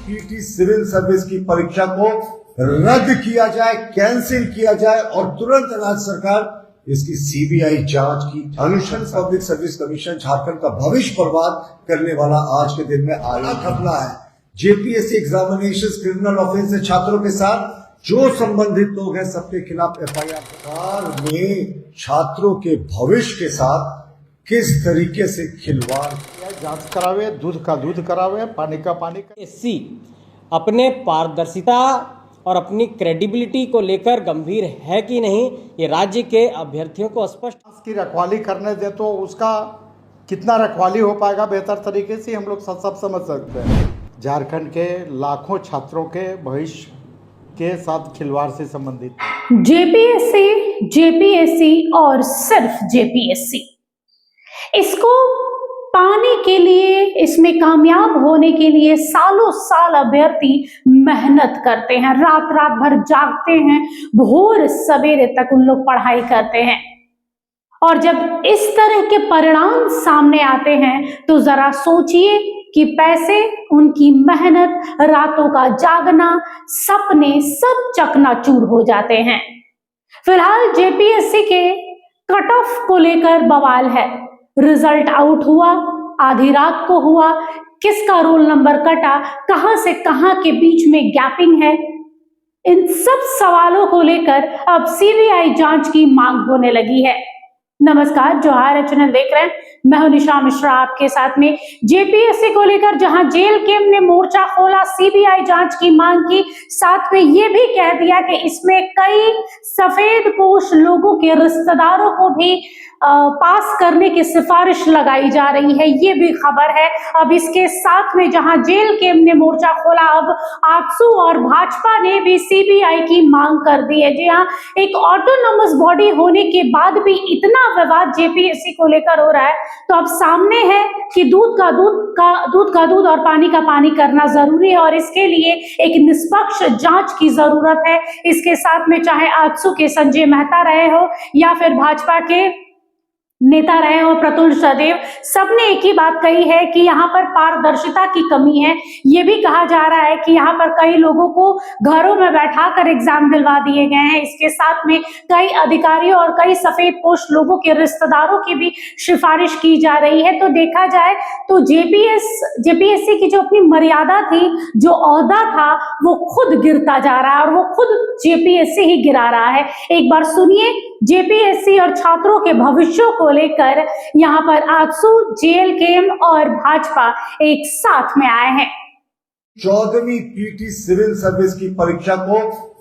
PT civil service की परीक्षा को रद्द किया जाए, कैंसिल किया जाए और तुरंत राज्य सरकार इसकी सीबीआई जांच की अनुशंसा। पब्लिक सर्विस कमीशन झारखंड का भविष्य बर्बाद करने वाला आज के दिन में आयोग खबला है। जेपीएससी एग्जामिनेशन क्रिमिनल ऑफेंस से छात्रों के साथ जो संबंधित लोग हैं सबके खिलाफ एफआईआर। सरकार में छात्रों के भविष्य के साथ किस तरीके से खिलवाड़ किया, जांच करावे, दूध का दूध करावे, पानी का पानी का। एससी अपने पारदर्शिता और अपनी क्रेडिबिलिटी को लेकर गंभीर है कि नहीं, ये राज्य के अभ्यर्थियों को स्पष्ट। की रखवाली करने दे तो उसका कितना रखवाली हो पाएगा बेहतर तरीके से हम लोग सब समझ सकते हैं। झारखंड के लाखों छात्रों के भविष्य के साथ खिलवाड़ से संबंधित जेपीएससी और सिर्फ जेपीएससी, इसको पाने के लिए, इसमें कामयाब होने के लिए सालों साल अभ्यर्थी मेहनत करते हैं, रात रात भर जागते हैं, भोर सवेरे तक उन लोग पढ़ाई करते हैं। और जब इस तरह के परिणाम सामने आते हैं तो जरा सोचिए कि पैसे, उनकी मेहनत, रातों का जागना, सपने सब चकनाचूर हो जाते हैं। फिलहाल जेपीएससी के कट ऑफ को लेकर बवाल है। रिजल्ट आउट हुआ, आधी रात को हुआ, किसका रोल नंबर कटा, कहां से कहां के बीच में गैपिंग है, इन सब सवालों को लेकर अब सीबीआई जांच की मांग होने लगी है। नमस्कार, जोहार चैनल देख रहे हैं, मैं हूं निशा मिश्रा आपके साथ में। जेपीएससी को लेकर जहां जेल केम ने मोर्चा खोला, सीबीआई जांच की मांग की, साथ में ये भी कह दिया कि इसमें कई सफेदपोश लोगों के रिश्तेदारों को भी पास करने की सिफारिश लगाई जा रही है, ये भी खबर है। अब इसके साथ में जहां जेल केम ने मोर्चा खोला, अब आजसू और भाजपा ने भी सीबीआई की मांग कर दी है। जी हाँ, एक ऑटोनोमस बॉडी होने के बाद भी इतना विवाद जेपीएससी को लेकर हो रहा है, तो अब सामने है कि दूध का दूध और पानी का पानी करना जरूरी है और इसके लिए एक निष्पक्ष जांच की जरूरत है। इसके साथ में चाहे आजसू के संजय मेहता रहे हो या फिर भाजपा के नेता रहे हो प्रतुल सदेव, सबने एक ही बात कही है कि यहाँ पर पारदर्शिता की कमी है। ये भी कहा जा रहा है कि यहाँ पर कई लोगों को घरों में बैठाकर एग्जाम दिलवा दिए गए हैं। इसके साथ में कई अधिकारियों और कई सफेदपोश लोगों के रिश्तेदारों की भी सिफारिश की जा रही है। तो देखा जाए तो जेपीएससी की जो अपनी मर्यादा थी, जो ओहदा था, वो खुद गिरता जा रहा है और वो खुद जेपीएससी ही गिरा रहा है। एक बार सुनिए, जेपीएससी और छात्रों के भविष्यों को लेकर यहां पर आजसू, जेल केम और भाजपा एक साथ में आए हैं। 14वीं पीटी सिविल सर्विस की परीक्षा को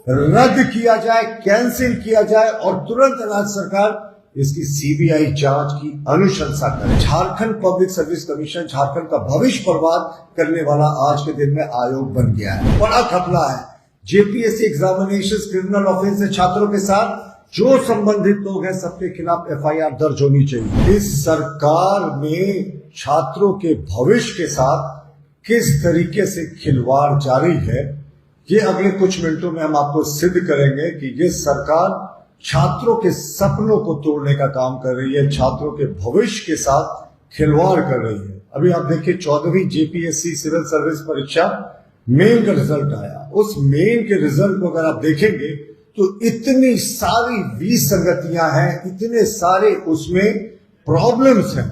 रद्द किया जाए, कैंसिल किया जाए और तुरंत राज्य सरकार इसकी सीबीआई जांच की अनुशंसा करे। Jharkhand public service commission Jharkhand का भविष्य बर्बाद करने वाला आज के दिन में आयोग बन गया है। बड़ा खतरा है। जेपीएससी एग्जामिनेशन क्रिमिनल ऑफेंस से छात्रों के साथ जो संबंधित लोग हैं सबके खिलाफ एफआईआर दर्ज होनी चाहिए। इस सरकार में छात्रों के भविष्य के साथ किस तरीके से खिलवाड़ जारी है, ये अगले कुछ मिनटों में हम आपको सिद्ध करेंगे कि ये सरकार छात्रों के सपनों को तोड़ने का काम कर रही है, छात्रों के भविष्य के साथ खिलवाड़ कर रही है। अभी आप देखिए, 14वीं जेपीएससी सिविल सर्विस परीक्षा मेन का रिजल्ट आया। उस मेन के रिजल्ट को अगर आप देखेंगे तो इतनी सारी विसंगतियां हैं, इतने सारे उसमें प्रॉब्लम्स हैं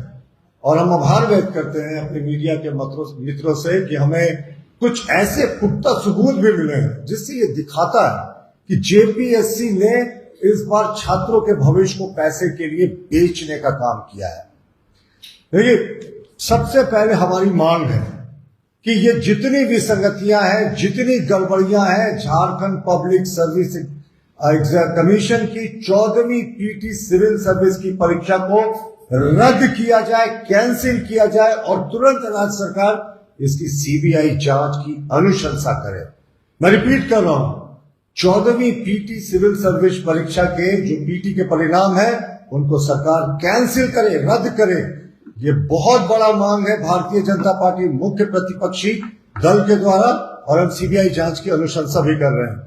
और हम आभार व्यक्त करते हैं अपने मीडिया के मित्रों से कि हमें कुछ ऐसे पुख्ता सबूत भी मिले हैं जिससे ये दिखाता है कि जेपीएससी ने इस बार छात्रों के भविष्य को पैसे के लिए बेचने का काम किया है। देखिए, सबसे पहले हमारी मांग है कि ये जितनी विसंगतियां हैं, जितनी गड़बड़ियां हैं, झारखंड पब्लिक सर्विस कमीशन की 14वीं पीटी सिविल सर्विस की परीक्षा को रद्द किया जाए, कैंसिल किया जाए और तुरंत राज्य सरकार इसकी सीबीआई जांच की अनुशंसा करे। मैं रिपीट कर रहा हूं, 14वीं पीटी सिविल सर्विस परीक्षा के जो पीटी के परिणाम है उनको सरकार कैंसिल करे, रद्द करे। ये बहुत बड़ा मांग है भारतीय जनता पार्टी मुख्य प्रतिपक्षी दल के द्वारा और हम सीबीआई जांच की अनुशंसा भी कर रहे हैं।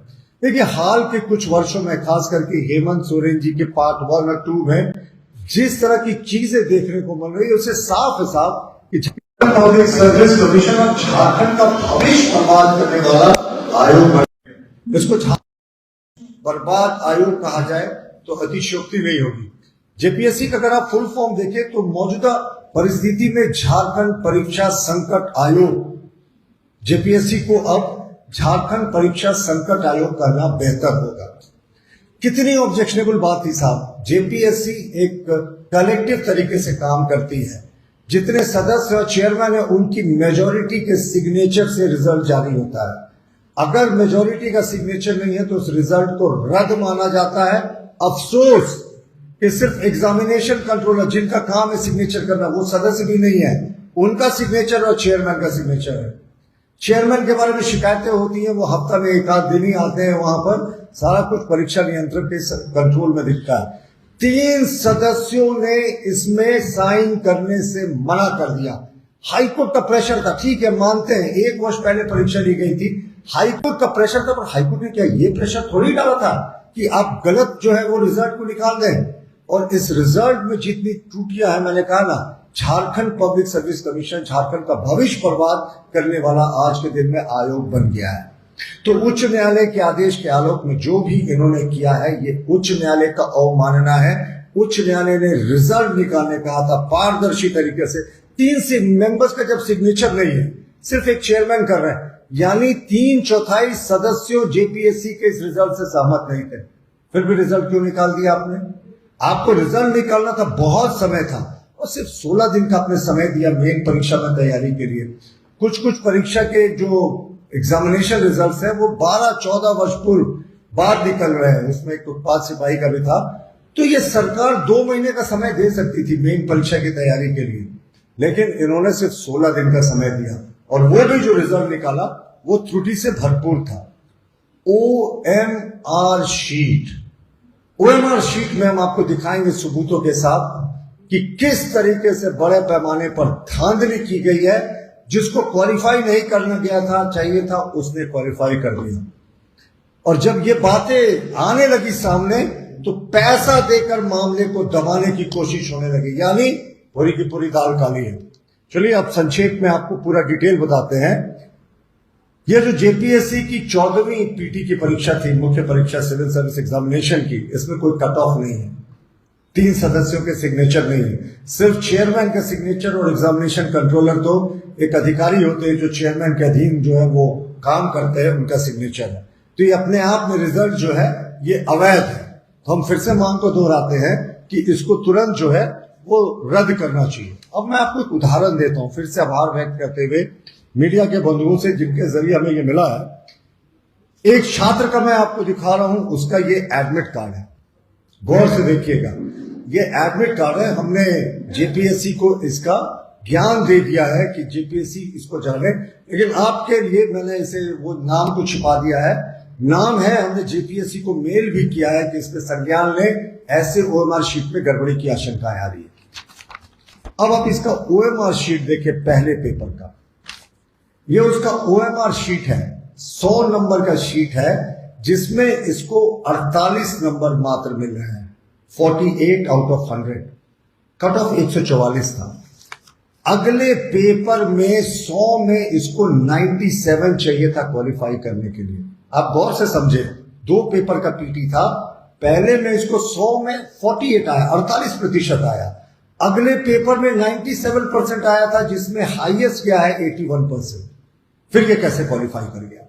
देखिए, हाल के कुछ वर्षों में खास करके हेमंत सोरेन जी के पार्ट 1 और 2 में जिस तरह की चीजें देखने को मिल रही है, उससे साफ है साफ कि पब्लिक सर्विस कमीशन और झारखंड का भविष्य बर्बाद करने वाला आयोग, इसको बर्बाद आयोग कहा जाए तो अतिशयोक्ति नहीं होगी। जेपीएससी का अगर आप फुल फॉर्म देखें तो मौजूदा परिस्थिति में झारखंड परीक्षा संकट आयोग, जेपीएससी को अब झारखंड परीक्षा संकट आयोग करना बेहतर होगा। कितनी ऑब्जेक्शनेबल बात थी साहब। जेपीएससी एक कलेक्टिव तरीके से काम करती है। जितने सदस्य और चेयरमैन है उनकी मेजॉरिटी के सिग्नेचर से रिजल्ट जारी होता है। अगर मेजॉरिटी का सिग्नेचर नहीं है तो उस रिजल्ट को रद्द माना जाता है। अफसोस कि सिर्फ एग्जामिनेशन कंट्रोलर जिनका काम है सिग्नेचर करना, वो सदस्य भी नहीं है, उनका सिग्नेचर और चेयरमैन का सिग्नेचर है। चेयरमैन के बारे में शिकायतें होती हैं, वो हफ्ता में एक आध दिन ही आते हैं, वहां पर सारा कुछ परीक्षा नियंत्रक के कंट्रोल में दिखता है। 3 सदस्यों ने इसमें साइन करने से मना कर दिया। हाईकोर्ट का प्रेशर था, ठीक है मानते हैं 1 वर्ष पहले परीक्षा ली गई थी, हाईकोर्ट का प्रेशर था, पर हाईकोर्ट ने क्या ये प्रेशर थोड़ी डाला था कि आप गलत जो है वो रिजल्ट को निकाल दें। और इस रिजल्ट में जितनी त्रुटियां हैं, मैंने कहा ना, Jharkhand public service commission Jharkhand का भविष्य बर्बाद करने वाला आज के दिन में आयोग बन गया है। तो उच्च न्यायालय के आदेश के आलोक में जो भी इन्होंने किया है ये उच्च न्यायालय का अवमानना है। उच्च न्यायालय ने रिजल्ट निकालने कहा था पारदर्शी तरीके से। 3 से मेंबर्स का जब सिग्नेचर नहीं है, सिर्फ एक चेयरमैन कर रहे हैं, यानी 3/4 सदस्यों जेपीएससी के इस रिजल्ट से सहमत नहीं थे। फिर भी रिजल्ट क्यों निकाल दिया आपने? आपको रिजल्ट निकालना था, बहुत समय था, और सिर्फ 16 दिन का आपने समय दिया मेन परीक्षा में तैयारी के लिए। कुछ परीक्षा के जो एग्जामिनेशन रिजल्ट्स है वो 12-14 वर्ष पूर्व बाद निकल रहे हैं, उसमें एक उत्पाद सिपाही का भी था। तो ये सरकार 2 महीने का समय दे सकती थी मेन परीक्षा की तैयारी के लिए, लेकिन इन्होंने सिर्फ 16 दिन का समय दिया, और वो भी जो रिजल्ट निकाला वो त्रुटि से भरपूर था। ओएमआर शीट में हम आपको दिखाएंगे सबूतों के साथ कि किस तरीके से बड़े पैमाने पर धांधली की गई है। जिसको क्वालिफाई नहीं करना गया था, चाहिए था, उसने क्वालिफाई कर दिया। और जब ये बातें आने लगी सामने तो पैसा देकर मामले को दबाने की कोशिश होने लगी, यानी पूरी की पूरी दाल काली है। चलिए अब संक्षेप में आपको पूरा डिटेल बताते हैं। यह जो जेपीएससी की 14वीं पीटी की परीक्षा थी, मुख्य परीक्षा सिविल सर्विस एग्जामिनेशन की, इसमें कोई कट ऑफ नहीं है, 3 सदस्यों के सिग्नेचर नहीं है, सिर्फ चेयरमैन का सिग्नेचर और एग्जामिनेशन कंट्रोलर, तो एक अधिकारी होते हैं जो चेयरमैन के अधीन जो है वो काम करते हैं, उनका सिग्नेचर है। तो ये अपने आप में रिजल्ट जो है ये अवैध है। तो हम फिर से मांग को दोहराते हैं कि इसको तुरंत जो है वो रद्द करना चाहिए। अब मैं आपको एक उदाहरण देता हूं, फिर से आभार व्यक्त करते हुए मीडिया के बंधुओं से जिनके जरिए हमें ये मिला है। एक छात्र का मैं आपको दिखा रहा हूं, उसका ये एडमिट कार्ड है, गौर से देखिएगा, ये एडमिट कार्ड है। हमने जेपीएससी को इसका ज्ञान दे दिया है कि जेपीएससी इसको जाने, लेकिन आपके लिए मैंने इसे वो नाम को छिपा दिया है। नाम है, हमने जेपीएससी को मेल भी किया है कि इसके संज्ञान ने ऐसे ओएमआर शीट में गड़बड़ी की आशंकाएं आ रही है। अब आप इसका ओएमआर शीट देखिए, पहले पेपर का, ये उसका ओएमआर शीट है, 100 नंबर का शीट है, जिसमें इसको 48 नंबर मात्र मिल रहे हैं, 48 आउट ऑफ 100, कट ऑफ 144 था। अगले पेपर में 100 में इसको 97 चाहिए था क्वालिफाई करने के लिए। आप गौर से समझे, 2 पेपर का पीटी था, पहले में इसको 100 में 48 आया, 48% आया। अगले पेपर में 97% आया था, जिसमें हाईएस्ट क्या है 81%। फिर ये कैसे क्वालिफाई कर गया?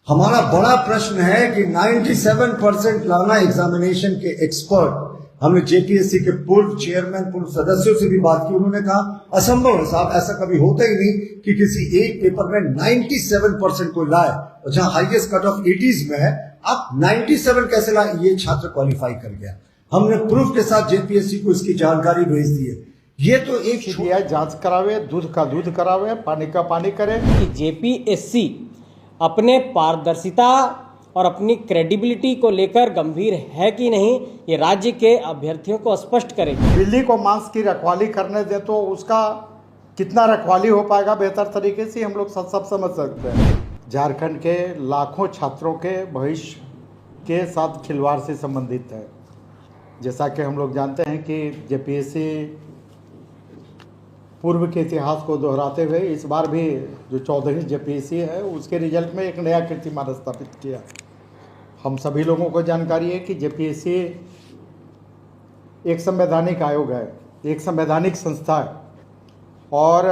हमारा बड़ा प्रश्न है कि 97% लाना एग्जामिनेशन के एक्सपर्ट, हमने जेपीएससी के पूर्व चेयरमैन, पूर्व सदस्यों से भी बात की, उन्होंने कहा असंभव है साहब, ऐसा कभी होता ही नहीं कि किसी एक पेपर में 97% को लाए, और जहां हाईएस्ट कट ऑफ 80s में है, आप 97 कैसे लाए? ये छात्र क्वालिफाई कर गया। हमने प्रूफ के साथ जेपीएससी को इसकी जानकारी भेज दी है। ये तो एक सीबीआई जांच करावे, दूध का दूध करावे, पानी का पानी करे। कि जेपीएससी अपने पारदर्शिता और अपनी क्रेडिबिलिटी को लेकर गंभीर है कि नहीं, ये राज्य के अभ्यर्थियों को स्पष्ट करे। बिल्ली को मांस की रखवाली करने दे तो उसका कितना रखवाली हो पाएगा बेहतर तरीके से, हम लोग सब समझ सकते हैं। झारखंड के लाखों छात्रों के भविष्य के साथ खिलवाड़ से संबंधित है। जैसा कि हम लोग जानते हैं कि जेपीएससी पूर्व के इतिहास को दोहराते हुए इस बार भी जो 14वीं जेपीएससी है उसके रिजल्ट में एक नया कीर्तिमान स्थापित किया। हम सभी लोगों को जानकारी है कि जेपीएससी एक संवैधानिक आयोग है, एक संवैधानिक संस्था है। और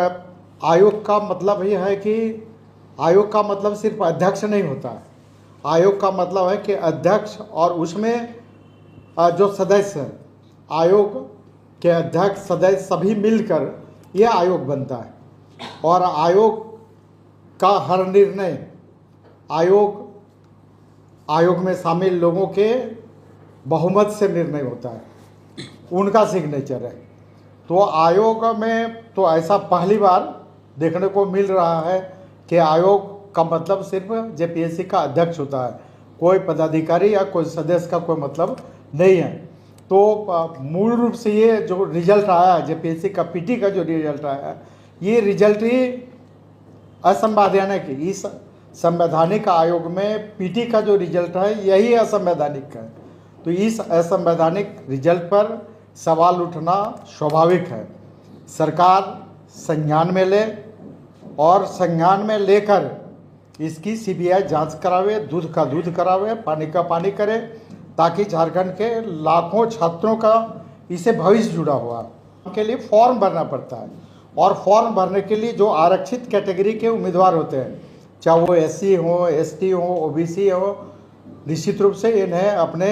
आयोग का मतलब यह है कि आयोग का मतलब सिर्फ अध्यक्ष नहीं होता है। आयोग का मतलब है कि अध्यक्ष और उसमें जो सदस्य हैं, आयोग के अध्यक्ष सदस्य सभी मिलकर यह आयोग बनता है। और आयोग का हर निर्णय आयोग में शामिल लोगों के बहुमत से निर्णय होता है, उनका सिग्नेचर है। तो आयोग में तो ऐसा पहली बार देखने को मिल रहा है कि आयोग का मतलब सिर्फ जेपीएससी का अध्यक्ष होता है, कोई पदाधिकारी या कोई सदस्य का कोई मतलब नहीं है। तो मूल रूप से ये जो रिजल्ट आया है जेपीएससी का पीटी का जो रिजल्ट आया है, ये रिजल्ट ही असंवैधानिक है। इस संवैधानिक आयोग में पीटी का जो रिजल्ट है यही असंवैधानिक है। तो इस असंवैधानिक रिजल्ट पर सवाल उठना स्वाभाविक है। सरकार संज्ञान में ले और संज्ञान में लेकर इसकी सीबीआई जांच करावे, दूध का दूध करावे, पानी का पानी करे, ताकि झारखंड के लाखों छात्रों का इसे भविष्य जुड़ा हुआ के लिए फॉर्म भरना पड़ता है। और फॉर्म भरने के लिए जो आरक्षित कैटेगरी के उम्मीदवार होते हैं, चाहे वो एससी हो, एसटी हो, ओबीसी हो, निश्चित रूप से इन्हें अपने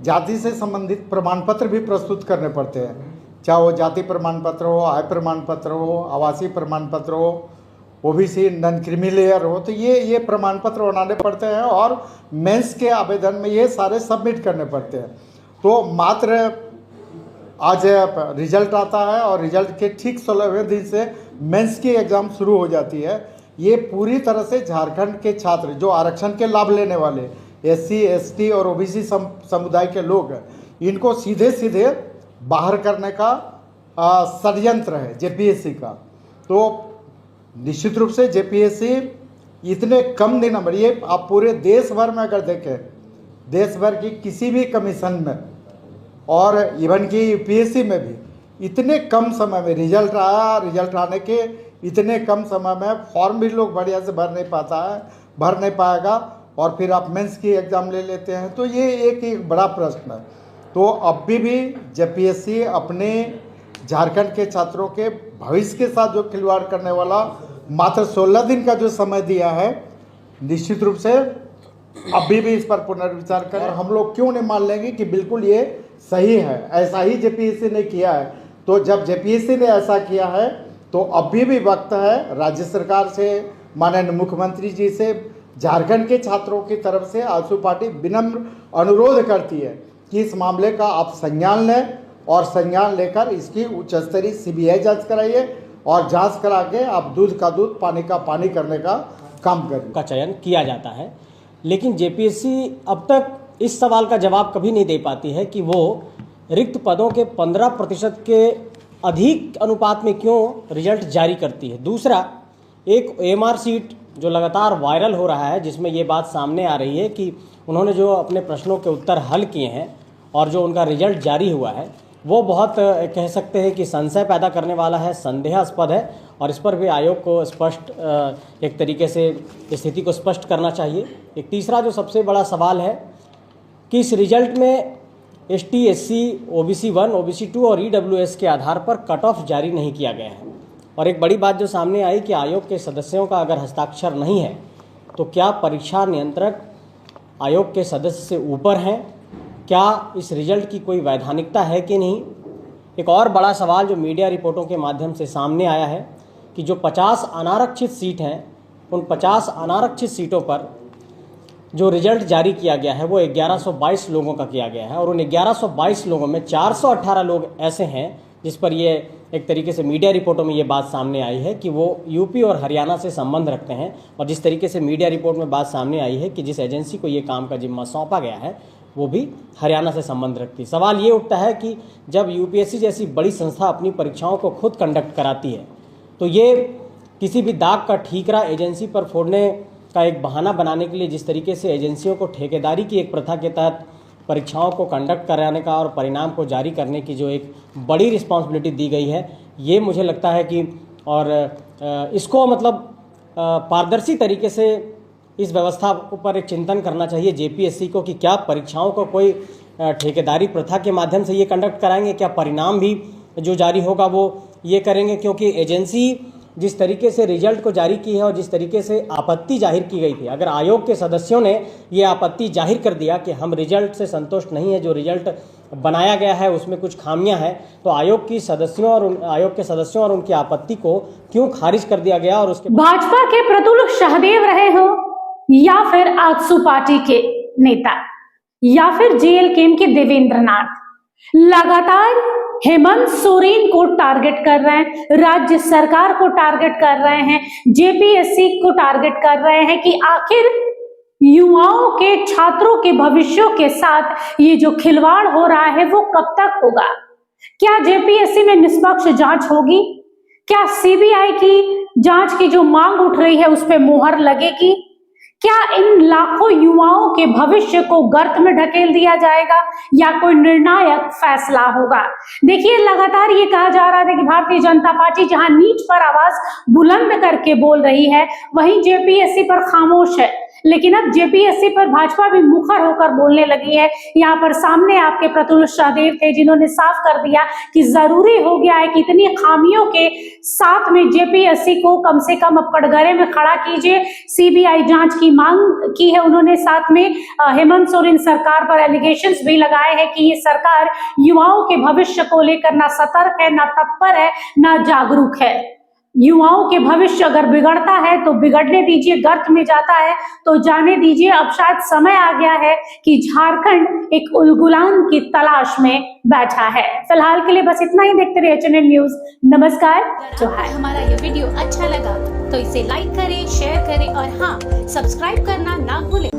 जाति से संबंधित प्रमाण पत्र भी प्रस्तुत करने पड़ते हैं। चाहे वो जाति प्रमाण पत्र हो, आय प्रमाण पत्र हो, आवासीय प्रमाण पत्र हो, ओबीसी नॉन क्रीमी लेयर हो, तो ये प्रमाण पत्र बनाने पड़ते हैं और मेंस के आवेदन में ये सारे सबमिट करने पड़ते हैं। तो मात्र आज रिजल्ट आता है और रिजल्ट के ठीक 16वें दिन से मेंस की एग्ज़ाम शुरू हो जाती है। ये पूरी तरह से झारखंड के छात्र जो आरक्षण के लाभ लेने वाले एससी, एसटी और ओबीसी समुदाय के लोग हैं, इनको सीधे सीधे बाहर करने का षड्यंत्र है जेपीएससी का। तो निश्चित रूप से जेपीएससी इतने कम दिन में, ये आप पूरे देश भर में अगर देखें, देश भर की किसी भी कमीशन में और इवन की यूपीएससी में भी इतने कम समय में रिजल्ट आया। रिजल्ट आने के इतने कम समय में फॉर्म भी लोग बढ़िया से भर नहीं पाएगा और फिर आप मेंस की एग्ज़ाम ले लेते हैं। तो ये एक बड़ा प्रश्न है। तो अब भी जेपीएससी अपने झारखंड के छात्रों के भविष्य के साथ जो खिलवाड़ करने वाला मात्र 16 दिन का जो समय दिया है, निश्चित रूप से अभी भी इस पर पुनर्विचार करें। हम लोग क्यों नहीं मान लेंगे कि बिल्कुल ये सही है, ऐसा ही जेपीएससी ने किया है। तो जब जेपीएससी ने ऐसा किया है तो अभी भी वक्त है राज्य सरकार से, माननीय मुख्यमंत्री जी से, झारखंड के छात्रों की तरफ से आजसू पार्टी विनम्र अनुरोध करती है कि इस मामले का आप संज्ञान लें और संज्ञान लेकर इसकी उच्च स्तरीय सीबीआई जांच कराइए और जांच करा के आप दूध का दूध, पानी का पानी करने का काम करें। का चयन किया जाता है। लेकिन जेपीएससी अब तक इस सवाल का जवाब कभी नहीं दे पाती है कि वो रिक्त पदों के 15% के अधिक अनुपात में क्यों रिजल्ट जारी करती है। दूसरा, एक ओएमआर सीट जो लगातार वायरल हो रहा है, जिसमें ये बात सामने आ रही है कि उन्होंने जो अपने प्रश्नों के उत्तर हल किए हैं और जो उनका रिजल्ट जारी हुआ है, वो बहुत कह सकते हैं कि संशय पैदा करने वाला है, संदेहास्पद है। और इस पर भी आयोग को स्पष्ट एक तरीके से स्थिति को स्पष्ट करना चाहिए। एक तीसरा जो सबसे बड़ा सवाल है कि इस रिजल्ट में एसटी, एससी, ओबीसी 1, ओबीसी 2 और ईडब्ल्यूएस के आधार पर कट ऑफ जारी नहीं किया गया है। और एक बड़ी बात जो सामने आई कि आयोग के सदस्यों का अगर हस्ताक्षर नहीं है तो क्या परीक्षा नियंत्रक आयोग के सदस्य से ऊपर हैं? क्या इस रिजल्ट की कोई वैधानिकता है कि नहीं? एक और बड़ा सवाल जो मीडिया रिपोर्टों के माध्यम से सामने आया है कि जो 50 अनारक्षित सीट हैं, उन 50 अनारक्षित सीटों पर जो रिजल्ट जारी किया गया है वो 1122 लोगों का किया गया है। और उन 1122 लोगों में 418 लोग ऐसे हैं जिस पर ये एक तरीके से मीडिया रिपोर्टों में ये बात सामने आई है कि वो यूपी और हरियाणा से संबंध रखते हैं। और जिस तरीके से मीडिया रिपोर्ट में बात सामने आई है कि जिस एजेंसी को ये काम का जिम्मा सौंपा गया है वो भी हरियाणा से संबंध रखती है। सवाल ये उठता है कि जब यूपीएससी जैसी बड़ी संस्था अपनी परीक्षाओं को खुद कंडक्ट कराती है तो ये किसी भी दाग का ठीकरा एजेंसी पर फोड़ने का एक बहाना बनाने के लिए जिस तरीके से एजेंसियों को ठेकेदारी की एक प्रथा के तहत परीक्षाओं को कंडक्ट कराने का और परिणाम को जारी करने की जो एक बड़ी रिस्पॉन्सिबिलिटी दी गई है, ये मुझे लगता है कि और इसको मतलब पारदर्शी तरीके से इस व्यवस्था पर एक चिंतन करना चाहिए जेपीएससी को कि क्या परीक्षाओं को कोई ठेकेदारी प्रथा के माध्यम से ये कंडक्ट कराएंगे, क्या परिणाम भी जो जारी होगा वो ये करेंगे, क्योंकि एजेंसी जिस तरीके से रिजल्ट को जारी की है और जिस तरीके से आपत्ति जाहिर की गई थी, अगर आयोग के सदस्यों ने ये आपत्ति जाहिर कर दिया कि हम रिजल्ट से संतुष्ट नहीं है, जो रिजल्ट बनाया गया है उसमें कुछ खामियां हैं, तो आयोग के सदस्यों और उनकी आपत्ति को क्यों खारिज कर दिया गया। और उसके भाजपा के प्रतुल सहदेव रहे हो या फिर आजसू पार्टी के नेता या फिर जेएलकेएम के देवेंद्र नाथ, लगातार हेमंत सोरेन को टारगेट कर रहे हैं, राज्य सरकार को टारगेट कर रहे हैं, जेपीएससी को टारगेट कर रहे हैं कि आखिर युवाओं के, छात्रों के भविष्यों के साथ ये जो खिलवाड़ हो रहा है वो कब तक होगा। क्या जेपीएससी में निष्पक्ष जांच होगी? क्या सीबीआई की जांच की जो मांग उठ रही है उस पर मोहर लगेगी? क्या इन लाखों युवाओं के भविष्य को गर्त में ढकेल दिया जाएगा या कोई निर्णायक फैसला होगा? देखिए, लगातार ये कहा जा रहा है कि भारतीय जनता पार्टी जहां नीट पर आवाज बुलंद करके बोल रही है, वहीं जेपीएससी पर खामोश है। लेकिन अब जेपीएससी पर भाजपा भी मुखर होकर बोलने लगी है। यहाँ पर सामने आपके प्रतुल सहदेव थे जिन्होंने साफ कर दिया कि जरूरी हो गया है कि इतनी खामियों के साथ में जेपीएससी को कम से कम अब कटघरे में खड़ा कीजिए। सीबीआई जांच की मांग की है उन्होंने। साथ में हेमंत सोरेन सरकार पर एलिगेशंस भी लगाए हैं कि ये सरकार युवाओं के भविष्य को लेकर ना सतर्क है, ना तत्पर है, ना जागरूक है। युवाओं के भविष्य अगर बिगड़ता है तो बिगड़ने दीजिए, गर्त में जाता है तो जाने दीजिए। अब शायद समय आ गया है कि झारखंड एक उलगुलान की तलाश में बैठा है। फिलहाल के लिए बस इतना ही। देखते रहिए चैनल न्यूज। नमस्कार। अगर आपको हमारा ये वीडियो अच्छा लगा तो इसे लाइक करें, शेयर करें और हाँ, सब्सक्राइब करना ना भूलें।